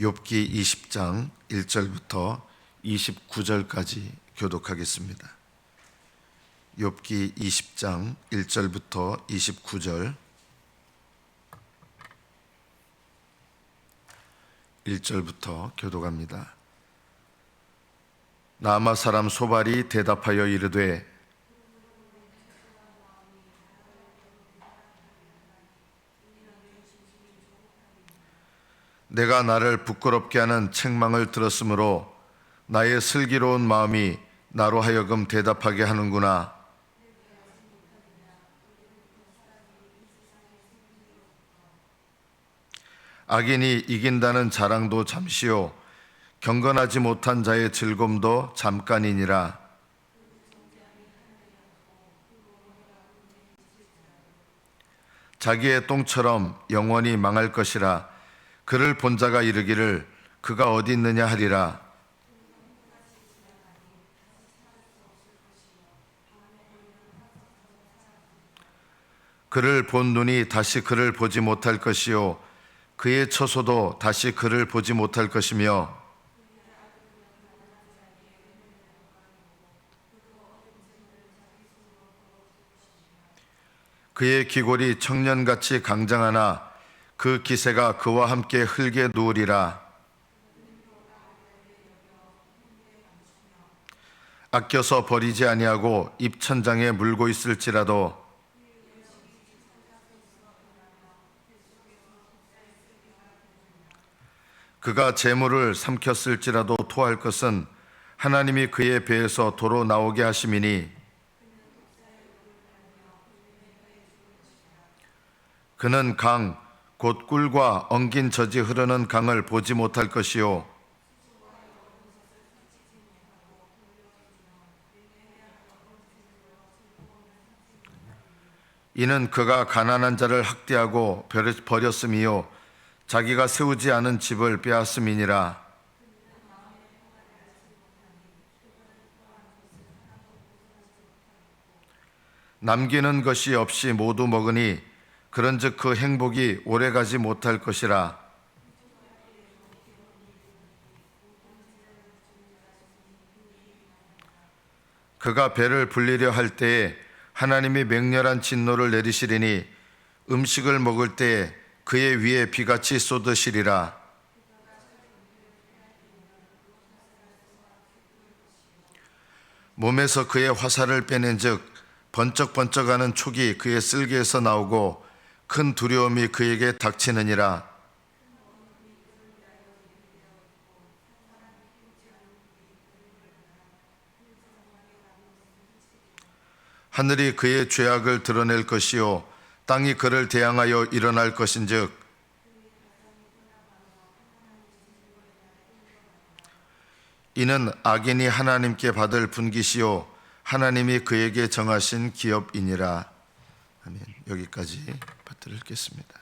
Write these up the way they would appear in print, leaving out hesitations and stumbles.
욥기 20장 1절부터 29절까지 교독하겠습니다. 욥기 20장 1절부터 29절 1절부터 교독합니다. 나아마 사람 소발이 대답하여 이르되 내가 나를 부끄럽게 하는 책망을 들었으므로 나의 슬기로운 마음이 나로 하여금 대답하게 하는구나. 악인이 이긴다는 자랑도 잠시요 경건하지 못한 자의 즐거움도 잠깐이니라. 자기의 똥처럼 영원히 망할 것이라. 그를 본 자가 이르기를 그가 어디 있느냐 하리라. 그를 본 눈이 다시 그를 보지 못할 것이요 그의 처소도 다시 그를 보지 못할 것이며 그의 기골이 청년같이 강장하나 그 기세가 그와 함께 흙에 누우리라. 아껴서 버리지 아니하고 입천장에 물고 있을지라도 그가 재물을 삼켰을지라도 토할 것은 하나님이 그의 배에서 도로 나오게 하심이니 그는 강 곧 꿀과 엉긴 젖이 흐르는 강을 보지 못할 것이요 이는 그가 가난한 자를 학대하고 버렸음이요 자기가 세우지 않은 집을 빼앗음이니라. 남기는 것이 없이 모두 먹으니 그런즉 그 행복이 오래가지 못할 것이라. 그가 배를 불리려 할 때에 하나님이 맹렬한 진노를 내리시리니 음식을 먹을 때에 그의 위에 비같이 쏟으시리라. 몸에서 그의 화살을 빼낸즉 번쩍번쩍하는 촉이 그의 쓸개에서 나오고 큰 두려움이 그에게 닥치느니라. 하늘이 그의 죄악을 드러낼 것이요 땅이 그를 대항하여 일어날 것인즉 이는 악인이 하나님께 받을 분깃이요 하나님이 그에게 정하신 기업이니라. 아멘. 여기까지 받들어 읽겠습니다.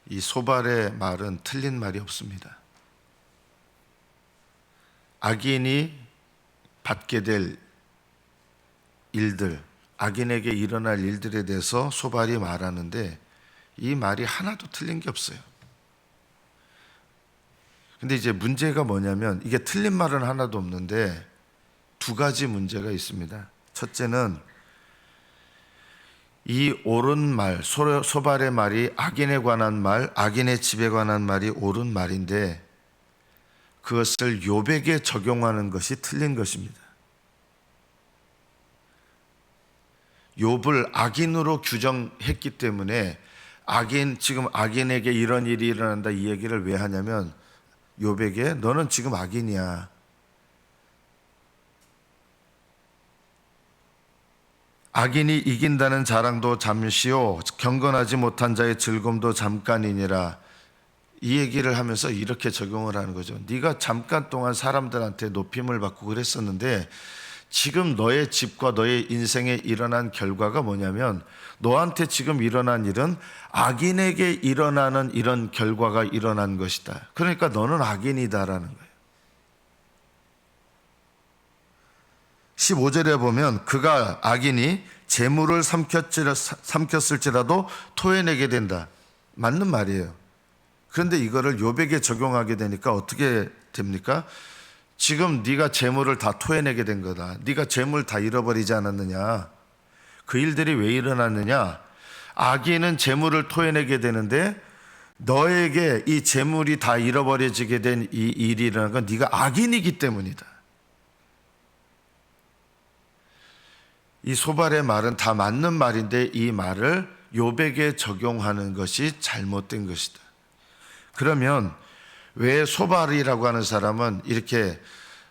이 소발의 말은 틀린 말이 없습니다. 악인이 받게 될 일들, 악인에게 일어날 일들에 대해서 소발이 말하는데 이 말이 하나도 틀린 게 없어요. 근데 이제 문제가 뭐냐면 이게 틀린 말은 하나도 없는데 두 가지 문제가 있습니다. 첫째는 이 옳은 말, 소발의 말이 악인에 관한 말, 악인의 집에 관한 말이 옳은 말인데 그것을 욥에게 적용하는 것이 틀린 것입니다. 욥을 악인으로 규정했기 때문에 지금 악인에게 이런 일이 일어난다 이 얘기를 왜 하냐면 욥에게 너는 지금 악인이야. 악인이 이긴다는 자랑도 잠시요 경건하지 못한 자의 즐거움도 잠깐이니라. 이 얘기를 하면서 이렇게 적용을 하는 거죠. 네가 잠깐 동안 사람들한테 높임을 받고 그랬었는데 지금 너의 집과 너의 인생에 일어난 결과가 뭐냐면 너한테 지금 일어난 일은 악인에게 일어나는 이런 결과가 일어난 것이다. 그러니까 너는 악인이다라는 거예요. 15절에 보면 그가 악인이 재물을 삼켰을지라도 토해내게 된다. 맞는 말이에요. 그런데 이거를 욥에게 적용하게 되니까 어떻게 됩니까? 지금 네가 재물을 다 토해내게 된 거다. 네가 재물 다 잃어버리지 않았느냐. 그 일들이 왜 일어났느냐. 악인은 재물을 토해내게 되는데 너에게 이 재물이 다 잃어버려지게 된 이 일이 일어난 건 네가 악인이기 때문이다. 이 소발의 말은 다 맞는 말인데 이 말을 욥에게 적용하는 것이 잘못된 것이다. 그러면 왜 소발이라고 하는 사람은 이렇게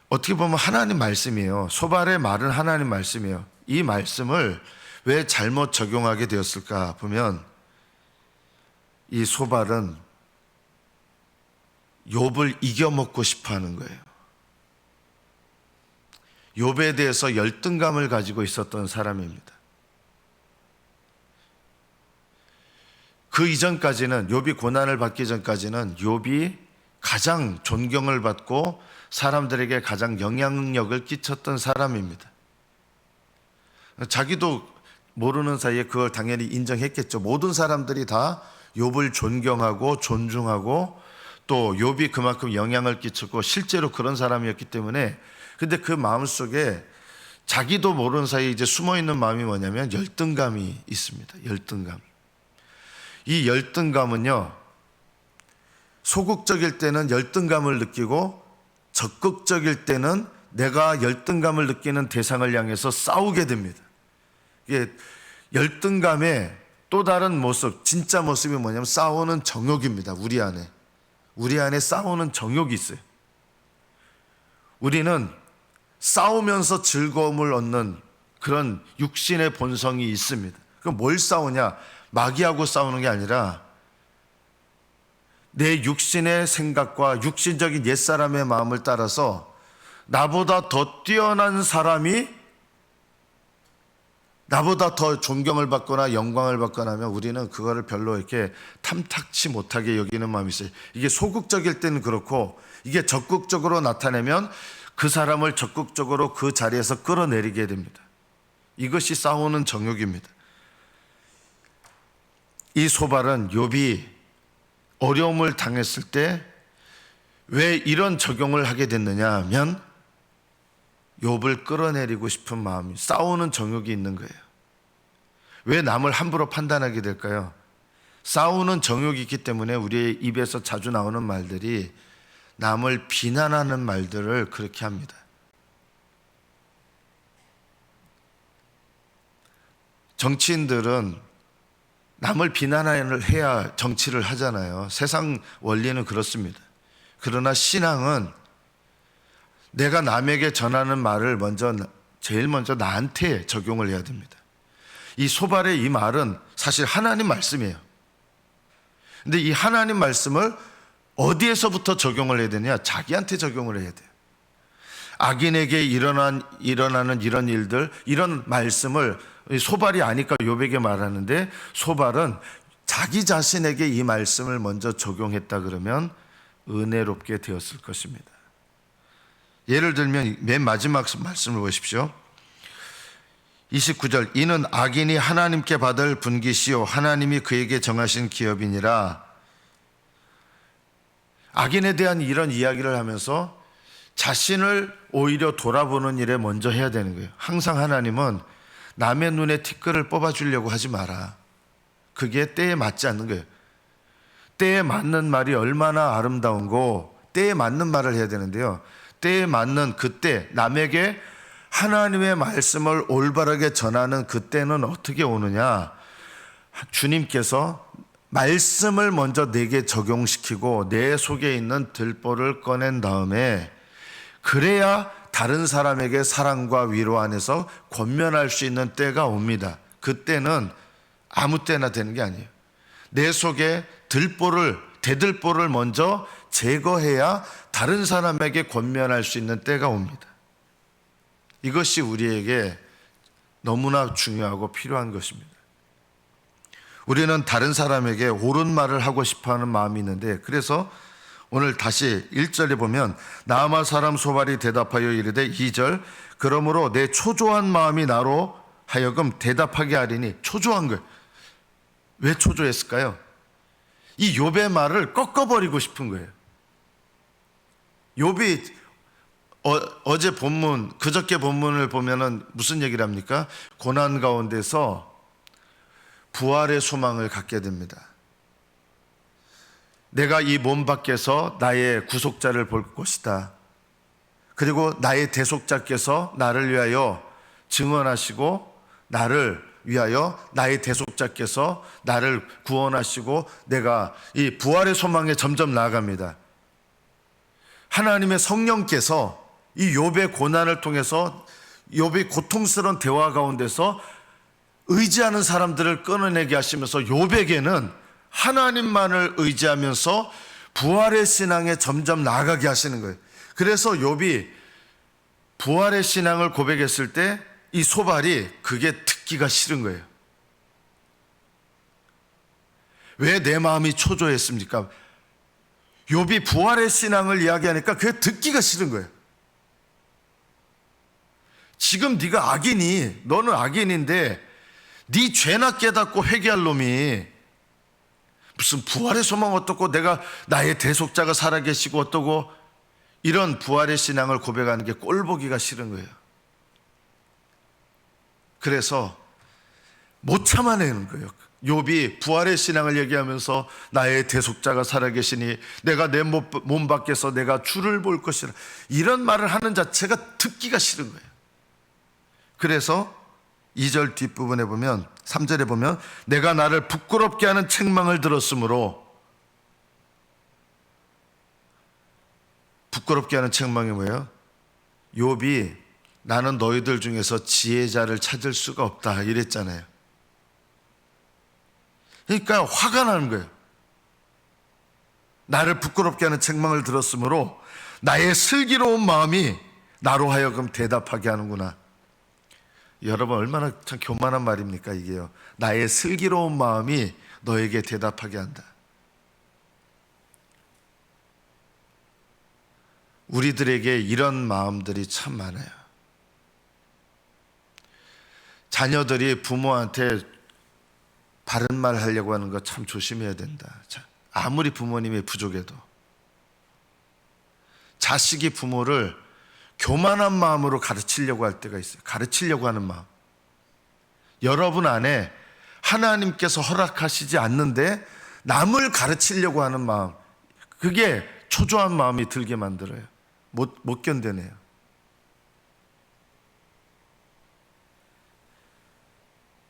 어떻게 보면 하나님 말씀이에요. 소발의 말은 하나님 말씀이에요. 이 말씀을 왜 잘못 적용하게 되었을까 보면 이 소발은 욥을 이겨먹고 싶어 하는 거예요. 욥에 대해서 열등감을 가지고 있었던 사람입니다. 그 이전까지는 욥이 고난을 받기 전까지는 욥이 가장 존경을 받고 사람들에게 가장 영향력을 끼쳤던 사람입니다. 자기도 모르는 사이에 그걸 당연히 인정했겠죠. 모든 사람들이 다 욥을 존경하고 존중하고 또 욥이 그만큼 영향을 끼쳤고 실제로 그런 사람이었기 때문에 근데 그 마음속에 자기도 모르는 사이에 이제 숨어있는 마음이 뭐냐면 열등감이 있습니다. 열등감. 이 열등감은요, 소극적일 때는 열등감을 느끼고 적극적일 때는 내가 열등감을 느끼는 대상을 향해서 싸우게 됩니다. 이게 열등감의 또 다른 모습, 진짜 모습이 뭐냐면 싸우는 정욕입니다. 우리 안에 싸우는 정욕이 있어요. 우리는 싸우면서 즐거움을 얻는 그런 육신의 본성이 있습니다. 그럼 뭘 싸우냐? 마귀하고 싸우는 게 아니라 내 육신의 생각과 육신적인 옛사람의 마음을 따라서 나보다 더 뛰어난 사람이 나보다 더 존경을 받거나 영광을 받거나 하면 우리는 그거를 별로 이렇게 탐탁치 못하게 여기는 마음이 있어요. 이게 소극적일 때는 그렇고 이게 적극적으로 나타내면 그 사람을 적극적으로 그 자리에서 끌어내리게 됩니다. 이것이 싸우는 정욕입니다. 이 소발은 욥이 어려움을 당했을 때 왜 이런 적용을 하게 됐느냐 하면 욥을 끌어내리고 싶은 마음이 싸우는 정욕이 있는 거예요. 왜 남을 함부로 판단하게 될까요? 싸우는 정욕이 있기 때문에 우리의 입에서 자주 나오는 말들이 남을 비난하는 말들을 그렇게 합니다. 정치인들은 남을 비난해야 정치를 하잖아요. 세상 원리는 그렇습니다. 그러나 신앙은 내가 남에게 전하는 말을 제일 먼저 나한테 적용을 해야 됩니다. 이 소발의 이 말은 사실 하나님 말씀이에요. 근데 이 하나님 말씀을 어디에서부터 적용을 해야 되냐? 자기한테 적용을 해야 돼요. 악인에게 일어나는 이런 일들, 이런 말씀을 소발이 아니까 욥에게 말하는데 소발은 자기 자신에게 이 말씀을 먼저 적용했다 그러면 은혜롭게 되었을 것입니다. 예를 들면 맨 마지막 말씀을 보십시오. 29절 이는 악인이 하나님께 받을 분깃이요 하나님이 그에게 정하신 기업이니라. 악인에 대한 이런 이야기를 하면서 자신을 오히려 돌아보는 일에 먼저 해야 되는 거예요. 항상 하나님은 남의 눈에 티끌을 뽑아주려고 하지 마라. 그게 때에 맞지 않는 거예요. 때에 맞는 말이 얼마나 아름다운고 때에 맞는 말을 해야 되는데요. 때에 맞는 그때 남에게 하나님의 말씀을 올바르게 전하는 그때는 어떻게 오느냐? 주님께서 말씀을 먼저 내게 적용시키고 내 속에 있는 들보를 꺼낸 다음에 그래야 다른 사람에게 사랑과 위로 안에서 권면할 수 있는 때가 옵니다. 그때는 아무 때나 되는 게 아니에요. 내 속에 대들보를 먼저 제거해야 다른 사람에게 권면할 수 있는 때가 옵니다. 이것이 우리에게 너무나 중요하고 필요한 것입니다. 우리는 다른 사람에게 옳은 말을 하고 싶어하는 마음이 있는데 그래서 오늘 다시 1절에 보면 나아마 사람 소발이 대답하여 이르되 2절 그러므로 내 초조한 마음이 나로 하여금 대답하게 하리니 초조한 거예요. 왜 초조했을까요? 이 욥의 말을 꺾어버리고 싶은 거예요. 욥이 어제 본문, 그저께 본문을 보면은 무슨 얘기를 합니까? 고난 가운데서 부활의 소망을 갖게 됩니다. 내가 이 몸 밖에서 나의 구속자를 볼 것이다. 그리고 나의 대속자께서 나를 위하여 증언하시고 나를 위하여 나의 대속자께서 나를 구원하시고 내가 이 부활의 소망에 점점 나아갑니다. 하나님의 성령께서 이 욥의 고난을 통해서 욥의 고통스러운 대화 가운데서 의지하는 사람들을 끊어내게 하시면서 욥에게는 하나님만을 의지하면서 부활의 신앙에 점점 나아가게 하시는 거예요. 그래서 욥이 부활의 신앙을 고백했을 때 이 소발이 그게 듣기가 싫은 거예요. 왜 내 마음이 초조했습니까? 욥이 부활의 신앙을 이야기하니까 그게 듣기가 싫은 거예요. 지금 네가 악인이, 너는 악인인데 네 죄나 깨닫고 회개할 놈이 무슨 부활의 소망 어떻고 내가 나의 대속자가 살아계시고 어떠고 이런 부활의 신앙을 고백하는 게 꼴보기가 싫은 거예요. 그래서 못 참아내는 거예요. 욥이 부활의 신앙을 얘기하면서 나의 대속자가 살아계시니 내가 내 몸 밖에서 내가 주를 볼 것이라 이런 말을 하는 자체가 듣기가 싫은 거예요. 그래서 2절 뒷부분에 보면 3절에 보면 내가 나를 부끄럽게 하는 책망을 들었으므로 부끄럽게 하는 책망이 뭐예요? 욥이 나는 너희들 중에서 지혜자를 찾을 수가 없다 이랬잖아요. 그러니까 화가 나는 거예요. 나를 부끄럽게 하는 책망을 들었으므로 나의 슬기로운 마음이 나로 하여금 대답하게 하는구나. 여러분 얼마나 참 교만한 말입니까 이게요. 나의 슬기로운 마음이 너에게 대답하게 한다. 우리들에게 이런 마음들이 참 많아요. 자녀들이 부모한테 바른 말 하려고 하는 거 참 조심해야 된다. 아무리 부모님이 부족해도 자식이 부모를 교만한 마음으로 가르치려고 할 때가 있어요. 가르치려고 하는 마음. 여러분 안에 하나님께서 허락하시지 않는데 남을 가르치려고 하는 마음, 그게 초조한 마음이 들게 만들어요. 못 견뎌내요.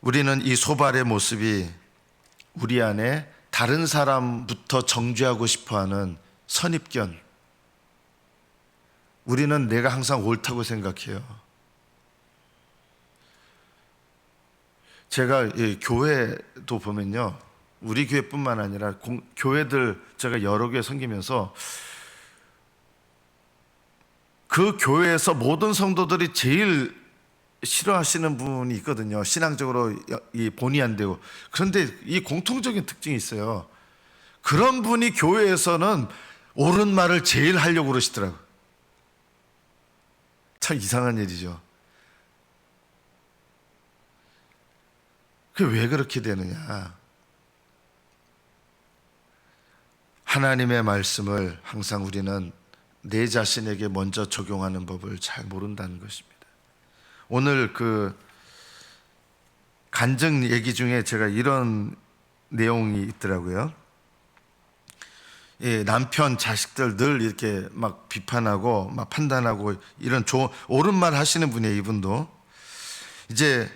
우리는 이 소발의 모습이 우리 안에 다른 사람부터 정죄하고 싶어하는 선입견, 우리는 내가 항상 옳다고 생각해요. 제가 교회도 보면요, 우리 교회뿐만 아니라 교회들 제가 여러 교회 섬기면서 그 교회에서 모든 성도들이 제일 싫어하시는 분이 있거든요. 신앙적으로 본의 안 되고. 그런데 이 공통적인 특징이 있어요. 그런 분이 교회에서는 옳은 말을 제일 하려고 그러시더라고요. 참 이상한 일이죠. 그게 왜 그렇게 되느냐? 하나님의 말씀을 항상 우리는 내 자신에게 먼저 적용하는 법을 잘 모른다는 것입니다. 오늘 그 간증 얘기 중에 제가 이런 내용이 있더라고요. 남편, 자식들 늘 이렇게 막 비판하고 막 판단하고 이런 옳은 말 하시는 분이에요. 이분도 이제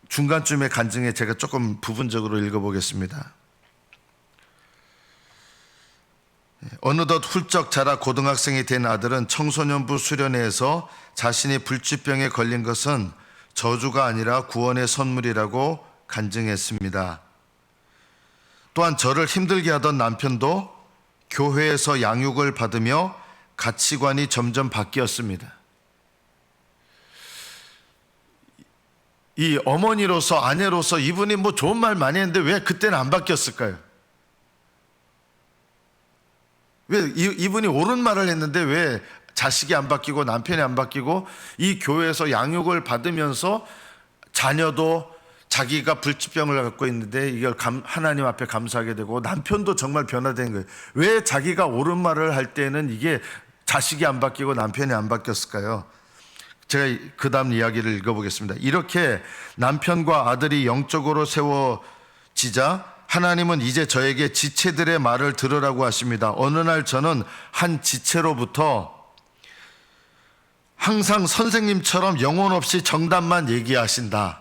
중간쯤에 간증에 제가 조금 부분적으로 읽어보겠습니다. 어느덧 훌쩍 자라 고등학생이 된 아들은 청소년부 수련회에서 자신이 불치병에 걸린 것은 저주가 아니라 구원의 선물이라고 간증했습니다. 또한 저를 힘들게 하던 남편도 교회에서 양육을 받으며 가치관이 점점 바뀌었습니다. 이 어머니로서, 아내로서 이분이 뭐 좋은 말 많이 했는데 왜 그때는 안 바뀌었을까요? 왜 이분이 옳은 말을 했는데 왜 자식이 안 바뀌고 남편이 안 바뀌고 이 교회에서 양육을 받으면서 자녀도 자기가 불치병을 갖고 있는데 이걸 하나님 앞에 감사하게 되고, 남편도 정말 변화된 거예요. 왜 자기가 옳은 말을 할 때는 이게 자식이 안 바뀌고 남편이 안 바뀌었을까요? 제가 그 다음 이야기를 읽어보겠습니다. 이렇게 남편과 아들이 영적으로 세워지자 하나님은 이제 저에게 지체들의 말을 들으라고 하십니다. 어느 날 저는 한 지체로부터 항상 선생님처럼 영혼 없이 정답만 얘기하신다는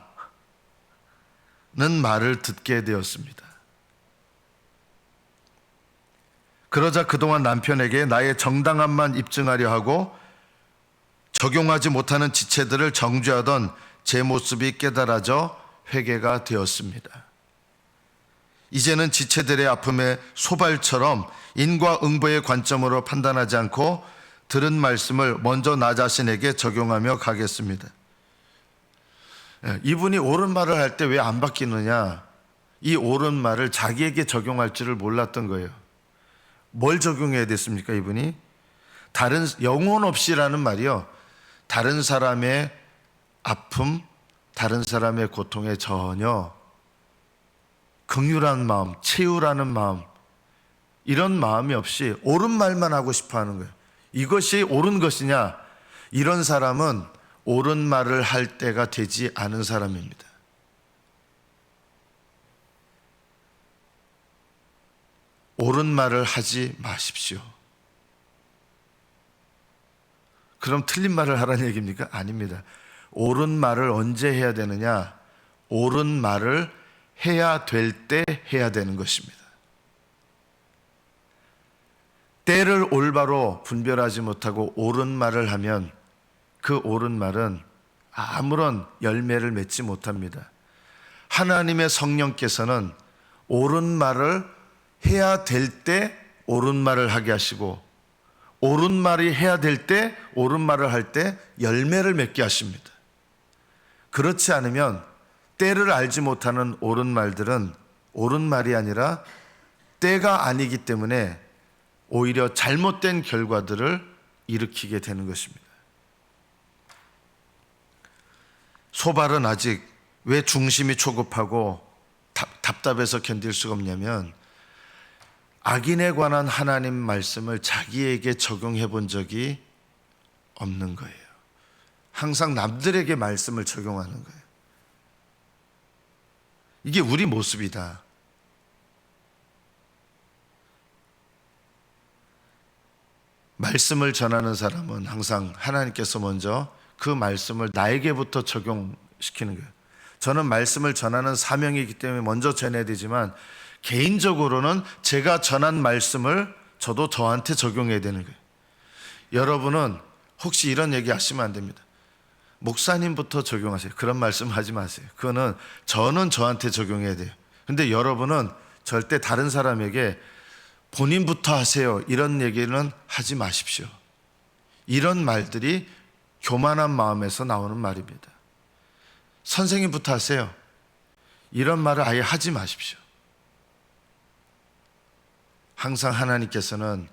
말을 듣게 되었습니다. 그러자 그동안 남편에게 나의 정당함만 입증하려 하고 적용하지 못하는 지체들을 정죄하던 제 모습이 깨달아져 회개가 되었습니다. 이제는 지체들의 아픔에 소발처럼 인과응보의 관점으로 판단하지 않고 들은 말씀을 먼저 나 자신에게 적용하며 가겠습니다. 이분이 옳은 말을 할 때 왜 안 바뀌느냐? 이 옳은 말을 자기에게 적용할 줄을 몰랐던 거예요. 뭘 적용해야 됐습니까? 이분이 다른 영혼 없이라는 말이요, 다른 사람의 아픔, 다른 사람의 고통에 전혀 긍휼한 마음, 채우라는 마음, 이런 마음이 없이 옳은 말만 하고 싶어 하는 거예요. 이것이 옳은 것이냐? 이런 사람은 옳은 말을 할 때가 되지 않은 사람입니다. 옳은 말을 하지 마십시오. 그럼 틀린 말을 하라는 얘기입니까? 아닙니다. 옳은 말을 언제 해야 되느냐? 옳은 말을 해야 될 때 해야 되는 것입니다. 때를 올바로 분별하지 못하고 옳은 말을 하면 그 옳은 말은 아무런 열매를 맺지 못합니다. 하나님의 성령께서는 옳은 말을 해야 될 때 옳은 말을 하게 하시고, 옳은 말이 해야 될 때 옳은 말을 할 때 열매를 맺게 하십니다. 그렇지 않으면 때를 알지 못하는 옳은 말들은 옳은 말이 아니라 때가 아니기 때문에 오히려 잘못된 결과들을 일으키게 되는 것입니다. 소발은 아직 왜 중심이 초급하고 답답해서 견딜 수가 없냐면, 악인에 관한 하나님 말씀을 자기에게 적용해 본 적이 없는 거예요. 항상 남들에게 말씀을 적용하는 거예요. 이게 우리 모습이다. 말씀을 전하는 사람은 항상 하나님께서 먼저 그 말씀을 나에게부터 적용시키는 거예요. 저는 말씀을 전하는 사명이기 때문에 먼저 전해야 되지만, 개인적으로는 제가 전한 말씀을 저도 저한테 적용해야 되는 거예요. 여러분은 혹시 이런 얘기 하시면 안 됩니다. 목사님부터 적용하세요. 그런 말씀 하지 마세요. 그거는 저는 저한테 적용해야 돼요. 근데 여러분은 절대 다른 사람에게 본인부터 하세요, 이런 얘기는 하지 마십시오. 이런 말들이 교만한 마음에서 나오는 말입니다. 선생님부터 하세요, 이런 말을 아예 하지 마십시오. 항상 하나님께서는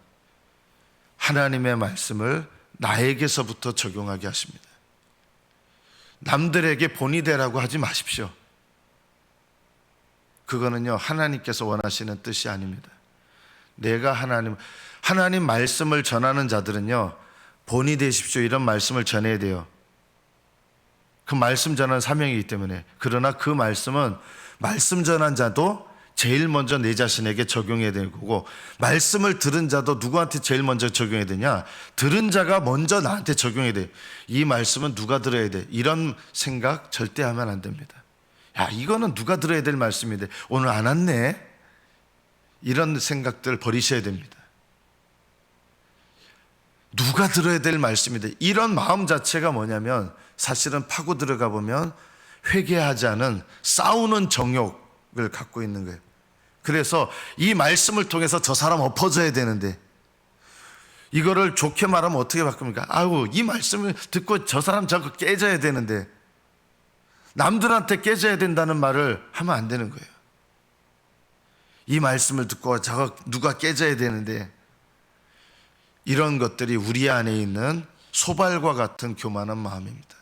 하나님의 말씀을 나에게서부터 적용하게 하십니다. 남들에게 본이 되라고 하지 마십시오. 그거는요, 하나님께서 원하시는 뜻이 아닙니다. 내가 하나님 말씀을 전하는 자들은요, 본이 되십시오, 이런 말씀을 전해야 돼요. 그 말씀 전하는 사명이기 때문에. 그러나 그 말씀은 말씀 전한 자도 제일 먼저 내 자신에게 적용해야 되는 거고, 말씀을 들은 자도 누구한테 제일 먼저 적용해야 되냐? 들은 자가 먼저 나한테 적용해야 돼. 이 말씀은 누가 들어야 돼? 이런 생각 절대 하면 안 됩니다. 야, 이거는 누가 들어야 될 말씀인데 오늘 안 왔네? 이런 생각들 버리셔야 됩니다. 누가 들어야 될 말씀인데, 이런 마음 자체가 뭐냐면 사실은 파고 들어가 보면 회개하지 않은 싸우는 정욕을 갖고 있는 거예요. 그래서 이 말씀을 통해서 저 사람 엎어져야 되는데, 이거를 좋게 말하면 어떻게 바꿉니까? 아우, 이 말씀을 듣고 저 사람 저거 깨져야 되는데, 남들한테 깨져야 된다는 말을 하면 안 되는 거예요. 이 말씀을 듣고 저거 누가 깨져야 되는데, 이런 것들이 우리 안에 있는 소발과 같은 교만한 마음입니다.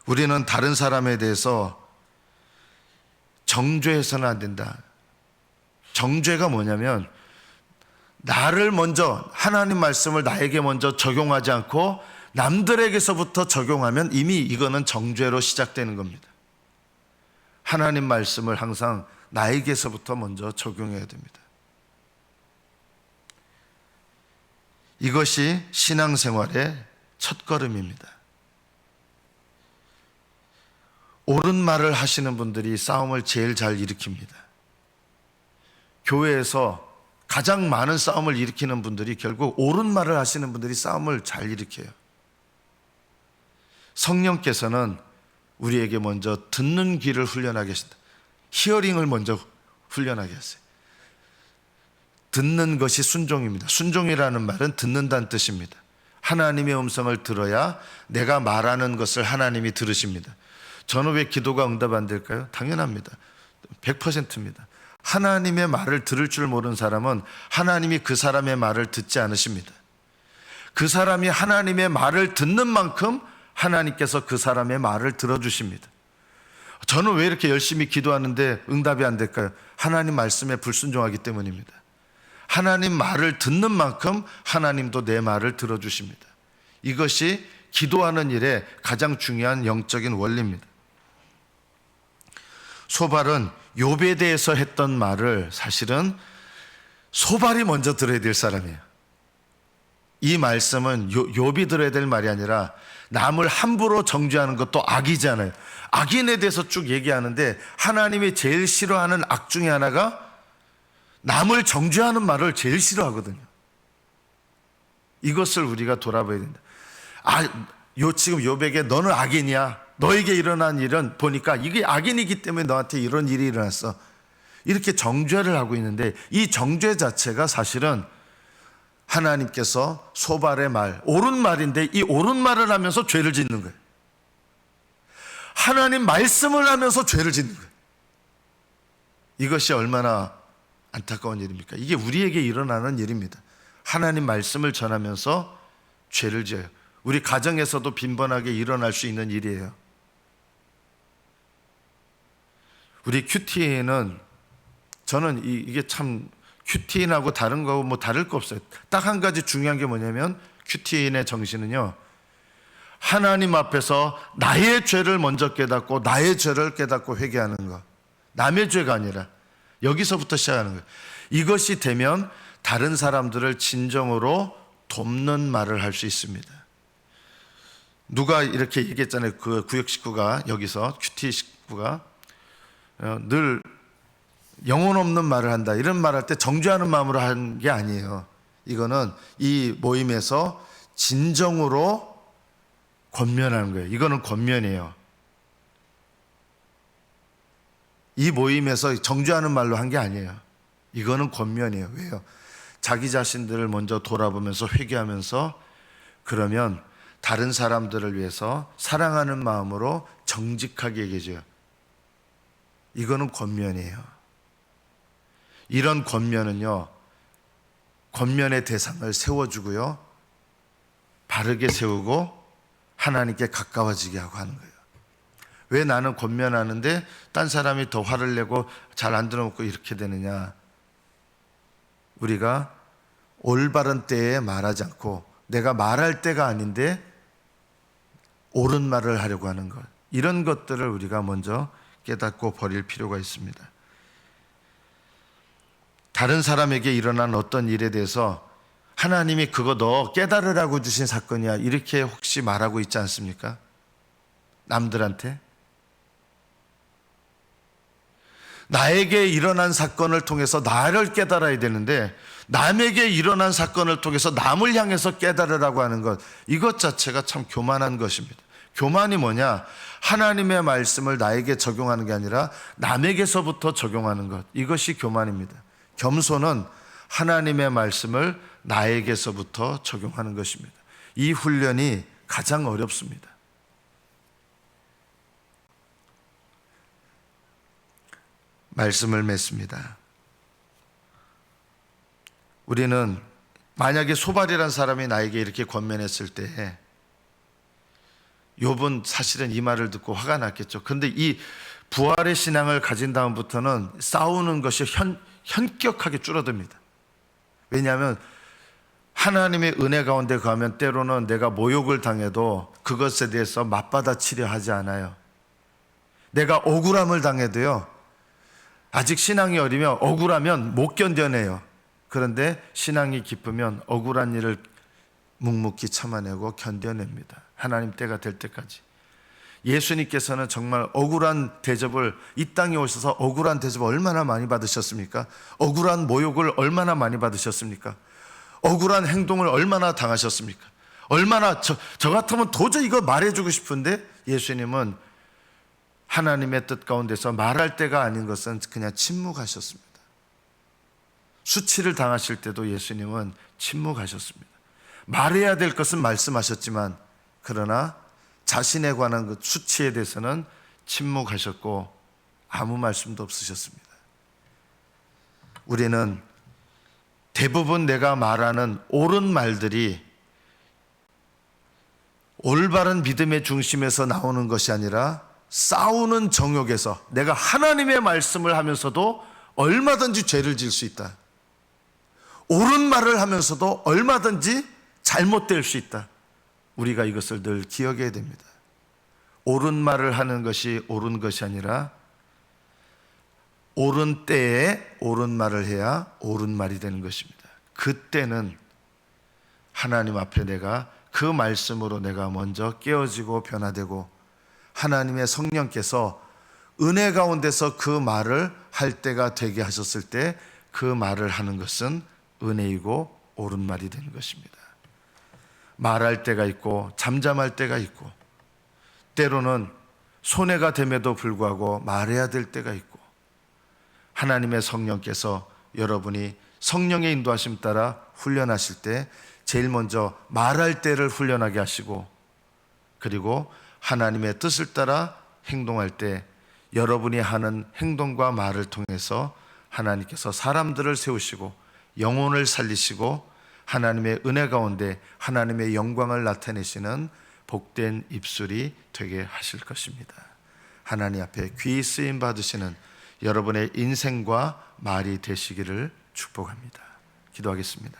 우리는 다른 사람에 대해서 정죄해서는 안 된다. 정죄가 뭐냐면 나를 먼저, 하나님 말씀을 나에게 먼저 적용하지 않고 남들에게서부터 적용하면 이미 이거는 정죄로 시작되는 겁니다. 하나님 말씀을 항상 나에게서부터 먼저 적용해야 됩니다. 이것이 신앙생활의 첫걸음입니다. 옳은 말을 하시는 분들이 싸움을 제일 잘 일으킵니다. 교회에서 가장 많은 싸움을 일으키는 분들이 결국 옳은 말을 하시는 분들이 싸움을 잘 일으켜요. 성령께서는 우리에게 먼저 듣는 귀를 훈련하게 하신다. 히어링을 먼저 훈련하게 하세요. 듣는 것이 순종입니다. 순종이라는 말은 듣는다는 뜻입니다. 하나님의 음성을 들어야 내가 말하는 것을 하나님이 들으십니다. 저는 왜 기도가 응답 안 될까요? 당연합니다. 100%입니다. 하나님의 말을 들을 줄 모르는 사람은 하나님이 그 사람의 말을 듣지 않으십니다. 그 사람이 하나님의 말을 듣는 만큼 하나님께서 그 사람의 말을 들어주십니다. 저는 왜 이렇게 열심히 기도하는데 응답이 안 될까요? 하나님 말씀에 불순종하기 때문입니다. 하나님 말을 듣는 만큼 하나님도 내 말을 들어주십니다. 이것이 기도하는 일에 가장 중요한 영적인 원리입니다. 소발은 욥에 대해서 했던 말을 사실은 소발이 먼저 들어야 될 사람이에요. 이 말씀은 욥이 들어야 될 말이 아니라 남을 함부로 정죄하는 것도 악이잖아요. 악인에 대해서 쭉 얘기하는데 하나님이 제일 싫어하는 악 중에 하나가 남을 정죄하는 말을 제일 싫어하거든요. 이것을 우리가 돌아봐야 된다. 지금 욥에게 너는 악인이야. 너에게 일어난 일은 보니까 이게 악인이기 때문에 너한테 이런 일이 일어났어. 이렇게 정죄를 하고 있는데 이 정죄 자체가 사실은 하나님께서 소발의 말, 옳은 말인데 이 옳은 말을 하면서 죄를 짓는 거예요. 하나님 말씀을 하면서 죄를 짓는 거예요. 이것이 얼마나 안타까운 일입니까? 이게 우리에게 일어나는 일입니다. 하나님 말씀을 전하면서 죄를 지어요. 우리 가정에서도 빈번하게 일어날 수 있는 일이에요. 우리 큐티인은 저는 이게 참 큐티인하고 다른 거하고 뭐 다를 거 없어요. 딱 한 가지 중요한 게 뭐냐면 큐티인의 정신은요, 하나님 앞에서 나의 죄를 먼저 깨닫고 나의 죄를 깨닫고 회개하는 것. 남의 죄가 아니라 여기서부터 시작하는 거예요. 이것이 되면 다른 사람들을 진정으로 돕는 말을 할 수 있습니다. 누가 이렇게 얘기했잖아요. 그 구역 식구가, 여기서 큐티 식구가 늘 영혼 없는 말을 한다, 이런 말할 때 정죄하는 마음으로 한 게 아니에요. 이거는 이 모임에서 진정으로 권면하는 거예요. 이거는 권면이에요. 이 모임에서 정죄하는 말로 한 게 아니에요. 이거는 권면이에요. 왜요? 자기 자신들을 먼저 돌아보면서 회개하면서, 그러면 다른 사람들을 위해서 사랑하는 마음으로 정직하게 얘기해줘요. 이거는 권면이에요. 이런 권면은요, 권면의 대상을 세워주고요, 바르게 세우고 하나님께 가까워지게 하고 하는 거예요. 왜 나는 권면하는데 딴 사람이 더 화를 내고 잘 안 들어먹고 이렇게 되느냐? 우리가 올바른 때에 말하지 않고 내가 말할 때가 아닌데 옳은 말을 하려고 하는 것, 이런 것들을 우리가 먼저 깨닫고 버릴 필요가 있습니다. 다른 사람에게 일어난 어떤 일에 대해서 하나님이 그거 너 깨달으라고 주신 사건이야, 이렇게 혹시 말하고 있지 않습니까? 남들한테. 나에게 일어난 사건을 통해서 나를 깨달아야 되는데 남에게 일어난 사건을 통해서 남을 향해서 깨달으라고 하는 것, 이것 자체가 참 교만한 것입니다. 교만이 뭐냐? 하나님의 말씀을 나에게 적용하는 게 아니라 남에게서부터 적용하는 것, 이것이 교만입니다. 겸손은 하나님의 말씀을 나에게서부터 적용하는 것입니다. 이 훈련이 가장 어렵습니다. 말씀을 맺습니다. 우리는 만약에 소발이란 사람이 나에게 이렇게 권면했을 때 욥은 사실은 이 말을 듣고 화가 났겠죠. 그런데 이 부활의 신앙을 가진 다음부터는 싸우는 것이 현격하게 줄어듭니다. 왜냐하면 하나님의 은혜 가운데 가면 때로는 내가 모욕을 당해도 그것에 대해서 맞받아치려 하지 않아요. 내가 억울함을 당해도요, 아직 신앙이 어리면 억울하면 못 견뎌내요. 그런데 신앙이 깊으면 억울한 일을 묵묵히 참아내고 견뎌냅니다. 하나님 때가 될 때까지. 예수님께서는 정말 억울한 대접을, 이 땅에 오셔서 억울한 대접을 얼마나 많이 받으셨습니까? 억울한 모욕을 얼마나 많이 받으셨습니까? 억울한 행동을 얼마나 당하셨습니까? 얼마나 저 같으면 도저히 이거 말해주고 싶은데, 예수님은 하나님의 뜻 가운데서 말할 때가 아닌 것은 그냥 침묵하셨습니다. 수치를 당하실 때도 예수님은 침묵하셨습니다. 말해야 될 것은 말씀하셨지만, 그러나 자신에 관한 그 수치에 대해서는 침묵하셨고 아무 말씀도 없으셨습니다. 우리는 대부분 내가 말하는 옳은 말들이 올바른 믿음의 중심에서 나오는 것이 아니라 싸우는 정욕에서, 내가 하나님의 말씀을 하면서도 얼마든지 죄를 지을 수 있다. 옳은 말을 하면서도 얼마든지 잘못될 수 있다. 우리가 이것을 늘 기억해야 됩니다. 옳은 말을 하는 것이 옳은 것이 아니라 옳은 때에 옳은 말을 해야 옳은 말이 되는 것입니다. 그때는 하나님 앞에 내가 그 말씀으로 내가 먼저 깨어지고 변화되고, 하나님의 성령께서 은혜 가운데서 그 말을 할 때가 되게 하셨을 때 그 말을 하는 것은 은혜이고 옳은 말이 되는 것입니다. 말할 때가 있고 잠잠할 때가 있고, 때로는 손해가 됨에도 불구하고 말해야 될 때가 있고, 하나님의 성령께서 여러분이 성령의 인도하심 따라 훈련하실 때 제일 먼저 말할 때를 훈련하게 하시고, 그리고 하나님의 뜻을 따라 행동할 때 여러분이 하는 행동과 말을 통해서 하나님께서 사람들을 세우시고 영혼을 살리시고 하나님의 은혜 가운데 하나님의 영광을 나타내시는 복된 입술이 되게 하실 것입니다. 하나님 앞에 귀히 쓰임 받으시는 여러분의 인생과 말이 되시기를 축복합니다. 기도하겠습니다.